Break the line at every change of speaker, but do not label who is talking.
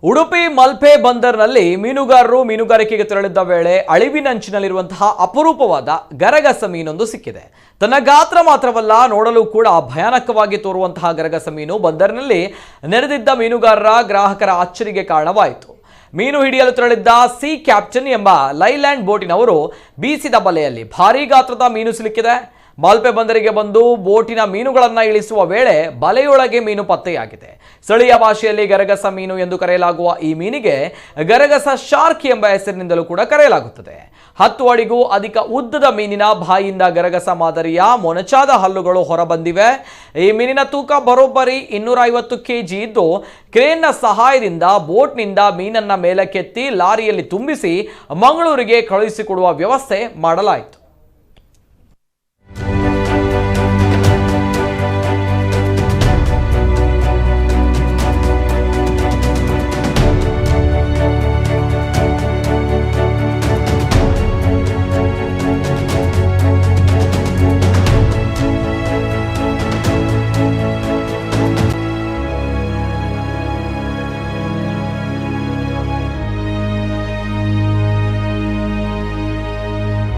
ಉಡುಪಿ ಮಲ್ಪೆ ಬಂದರ್ನಲ್ಲಿ ಮೀನುಗಾರರು ಮೀನುಗಾರಿಕೆಗೆ ತೆರಳಿದ್ದ ವೇಳೆ ಅಳಿವಿನಂಚಿನಲ್ಲಿರುವಂತಹ ಅಪರೂಪವಾದ ಗರಗಸ ಮೀನೊಂದು ಸಿಕ್ಕಿದೆ. ತನ್ನ ಗಾತ್ರ ಮಾತ್ರವಲ್ಲ, ನೋಡಲು ಕೂಡ ಭಯಾನಕವಾಗಿ ತೋರುವಂತಹ ಗರಗಸ ಮೀನು ಬಂದರಿನಲ್ಲಿ ನೆರೆದಿದ್ದ ಮೀನುಗಾರರ ಗ್ರಾಹಕರ ಅಚ್ಚರಿಗೆ ಕಾರಣವಾಯಿತು. ಮೀನು ಹಿಡಿಯಲು ತೆರಳಿದ್ದ ಸಿ ಕ್ಯಾಪ್ಟನ್ ಎಂಬ ಲೈಲ್ಯಾಂಡ್ ಬೋಟಿನವರು ಬೀಸಿದ ಬಲೆಯಲ್ಲಿ ಭಾರೀ ಗಾತ್ರದ ಮೀನು ಸಿಲುಕಿದೆ. ಮಲ್ಪೆ ಬಂದರಿಗೆ ಬಂದು ಬೋಟಿನ ಮೀನುಗಳನ್ನು ಇಳಿಸುವ ವೇಳೆ ಬಲೆಯೊಳಗೆ ಮೀನು ಪತ್ತೆಯಾಗಿದೆ. ಸ್ಥಳೀಯ ಭಾಷೆಯಲ್ಲಿ ಗರಗಸ ಮೀನು ಎಂದು ಕರೆಯಲಾಗುವ ಈ ಮೀನಿಗೆ ಗರಗಸ ಶಾರ್ಕ್ ಎಂಬ ಹೆಸರಿನಿಂದಲೂ ಕೂಡ ಕರೆಯಲಾಗುತ್ತದೆ. 10 ಅಡಿಗೂ ಅಧಿಕ ಉದ್ದದ ಮೀನಿನ ಬಾಯಿಯಿಂದ ಗರಗಸ ಮಾದರಿಯ ಮೊನಚಾದ ಹಲ್ಲುಗಳು ಹೊರಬಂದಿವೆ. ಈ ಮೀನಿನ ತೂಕ ಬರೋಬ್ಬರಿ 250 kg ಇದ್ದು, ಕ್ರೇನ್ನ ಸಹಾಯದಿಂದ ಬೋಟ್ನಿಂದ ಮೀನನ್ನ ಮೇಲಕ್ಕೆತ್ತಿ ಲಾರಿಯಲ್ಲಿ ತುಂಬಿಸಿ ಮಂಗಳೂರಿಗೆ ಕಳುಹಿಸಿಕೊಡುವ ವ್ಯವಸ್ಥೆ ಮಾಡಲಾಯಿತು.